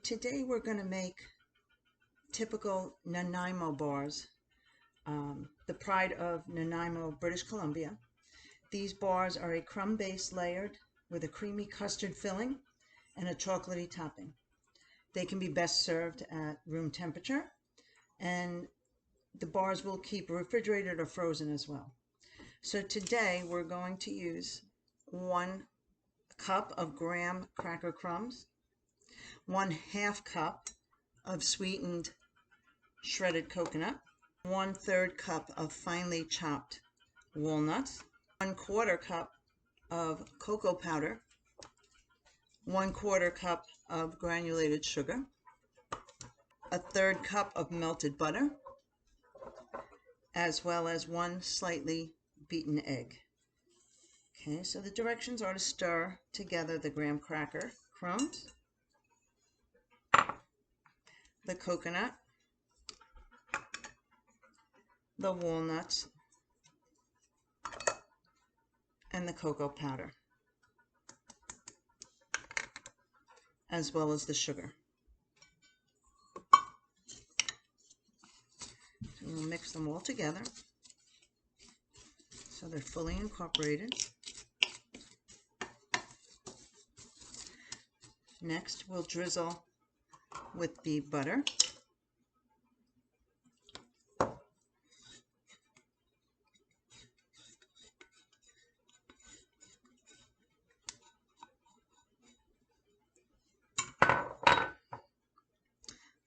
today we're going to make typical Nanaimo bars, the pride of Nanaimo, British Columbia. These bars are a crumb-based layered with a creamy custard filling and a chocolatey topping. They can be best served at room temperature, and the bars will keep refrigerated or frozen as well. So today we're going to use 1 cup of graham cracker crumbs, 1/2 cup of sweetened shredded coconut, 1/3 cup of finely chopped walnuts, 1/4 cup of cocoa powder, 1/4 cup of granulated sugar, 1/3 cup of melted butter, as well as 1 slightly beaten egg. Okay, so the directions are to stir together the graham cracker crumbs, the coconut, the walnuts, and the cocoa powder, as well as the sugar. So we'll mix them all together so they're fully incorporated. Next, we'll drizzle with the butter.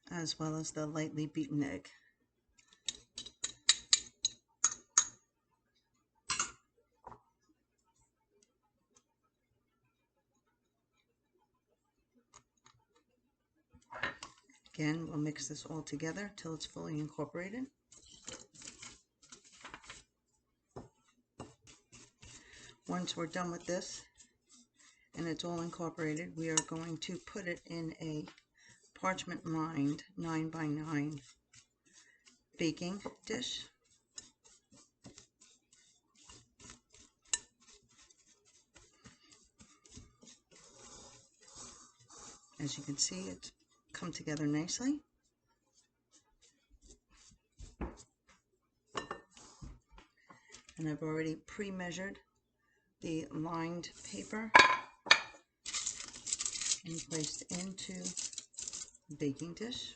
As well as the lightly beaten egg. Again, we'll mix this all together till it's fully incorporated. Once we're done with this and it's all incorporated, we are going to put it in a parchment lined 9x9 baking dish. As you can see, it's come together nicely. And I've already pre-measured the lined paper and placed into the baking dish.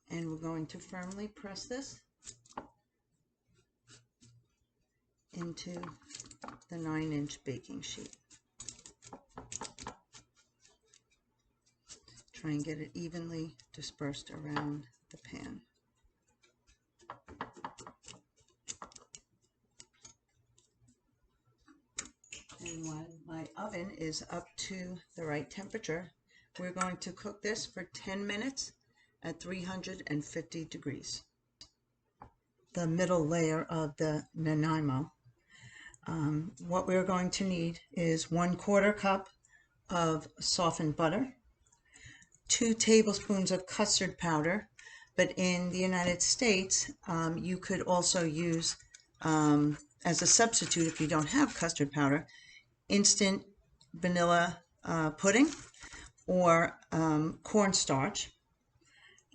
And we're going to firmly press this into the 9-inch baking sheet. Try and get it evenly dispersed around the pan. And while my oven is up to the right temperature, we're going to cook this for 10 minutes at 350 degrees. The middle layer of the Nanaimo. What we're going to need is 1/4 cup of softened butter, 2 tablespoons of custard powder, but in the United States you could also use as a substitute, if you don't have custard powder, instant vanilla pudding or cornstarch.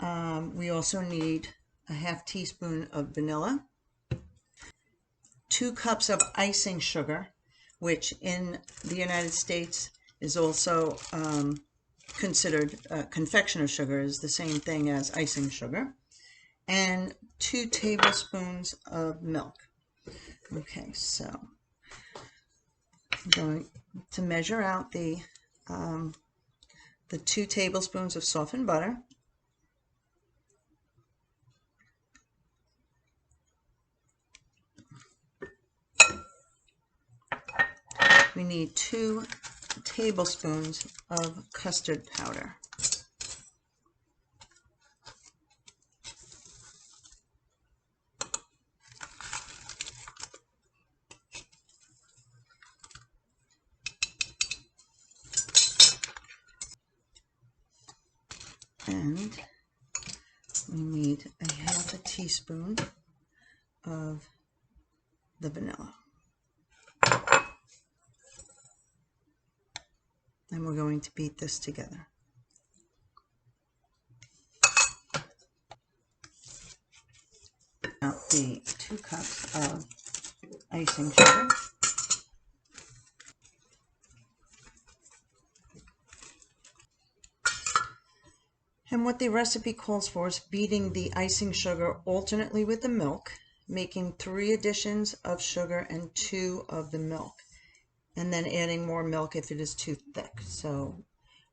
We also need a 1/2 teaspoon of vanilla, 2 cups of icing sugar, which in the United States is also considered confectioner sugar, is the same thing as icing sugar, and 2 tablespoons of milk. Okay, so I'm going to measure out the 2 tablespoons of softened butter. We need 2 tablespoons of custard powder. And we need a 1/2 teaspoon of the vanilla. And we're going to beat this together. Out the 2 cups of icing sugar. And what the recipe calls for is beating the icing sugar alternately with the milk, making 3 additions of sugar and 2 of the milk, and then adding more milk if it is too thick. So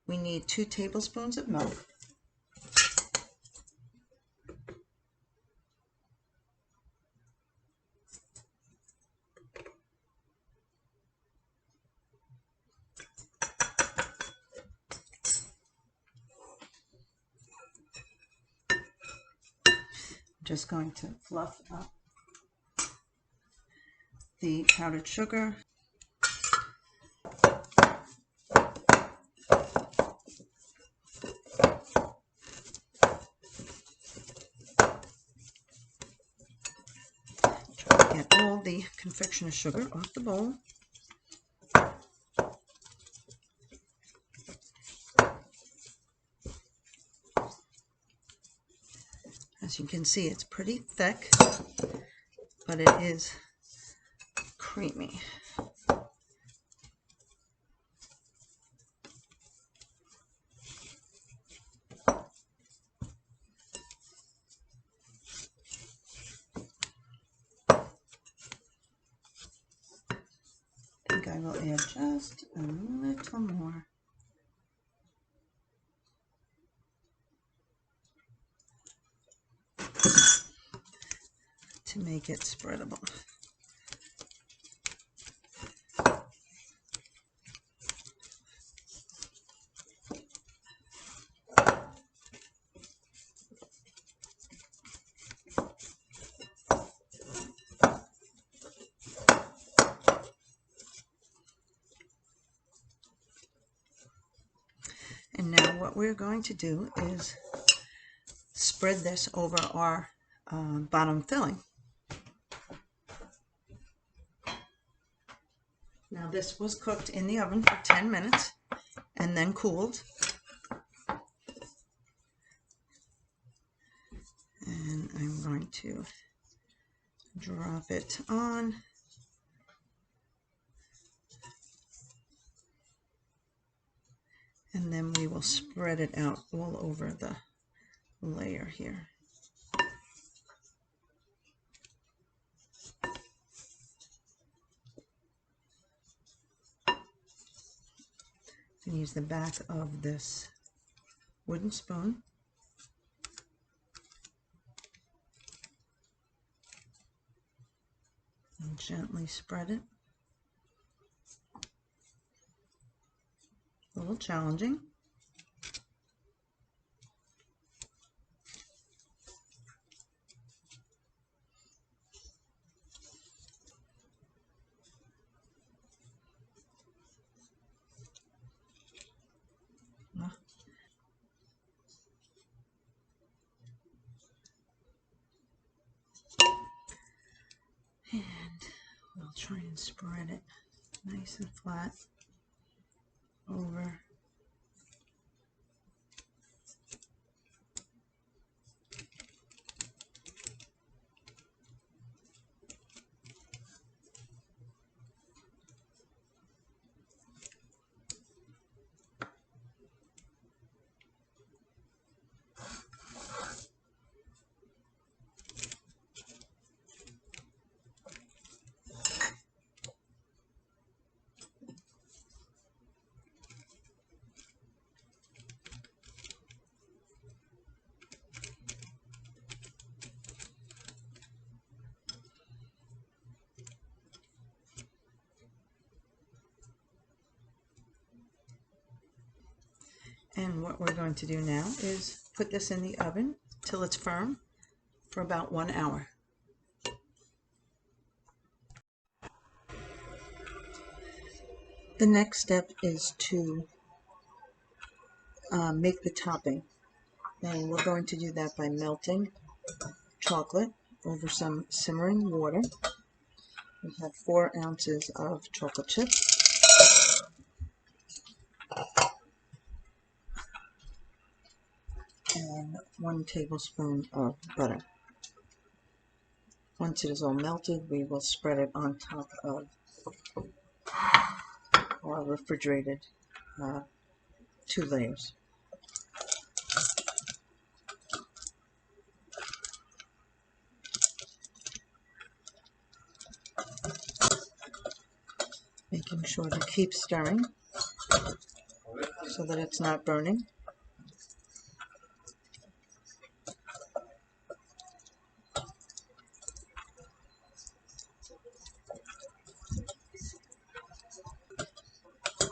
we need 2 tablespoons of milk. Just going to fluff up the powdered sugar. Try to get all the confectioner sugar off the bowl. As you can see, it's pretty thick, but it is creamy. I think I will add just a little more. To make it spreadable. And now what we're going to do is spread this over our bottom filling. Now this was cooked in the oven for 10 minutes and then cooled. And I'm going to drop it on. And then we will spread it out all over the layer here. And use the back of this wooden spoon and gently spread it. A little challenging. And we'll try and spread it nice and flat over. And what we're going to do now is put this in the oven till it's firm for about 1 hour. The next step is to make the topping. And we're going to do that by melting chocolate over some simmering water. We have 4 ounces of chocolate chips and 1 tablespoon of butter. Once it is all melted, we will spread it on top of our refrigerated 2 layers. Making sure to keep stirring so that it's not burning.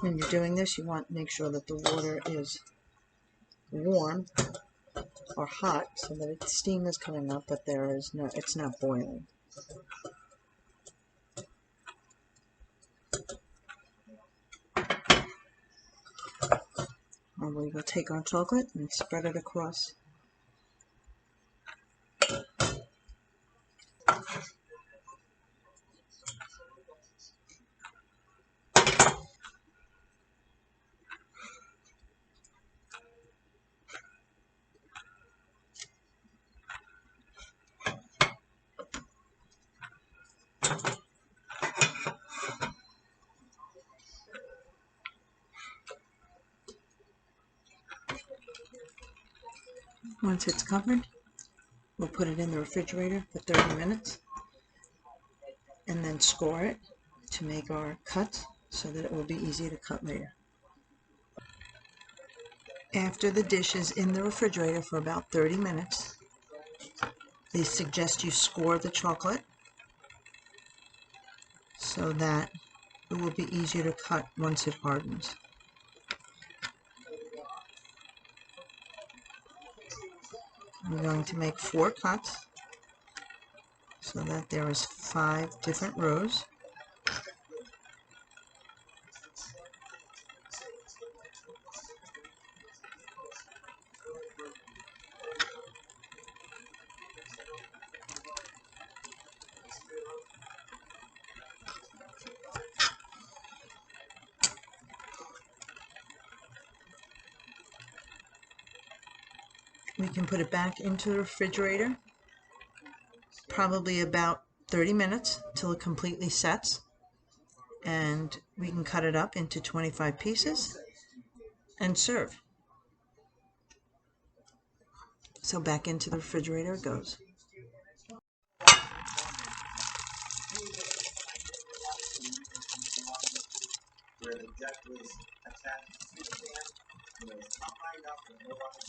When you're doing this, you want to make sure that the water is warm or hot so that its steam is coming up, but it's not boiling. And we will take our chocolate and spread it across. Once it's covered, we'll put it in the refrigerator for 30 minutes and then score it to make our cuts so that it will be easy to cut later. After the dish is in the refrigerator for about 30 minutes, they suggest you score the chocolate so that it will be easier to cut once it hardens. I'm going to make 4 cuts so that there is 5 different rows. We can put it back into the refrigerator, probably about 30 minutes till it completely sets, and we can cut it up into 25 pieces and serve. So back into the refrigerator it goes. Where the jet was attached to the fan, and it was high enough and no one was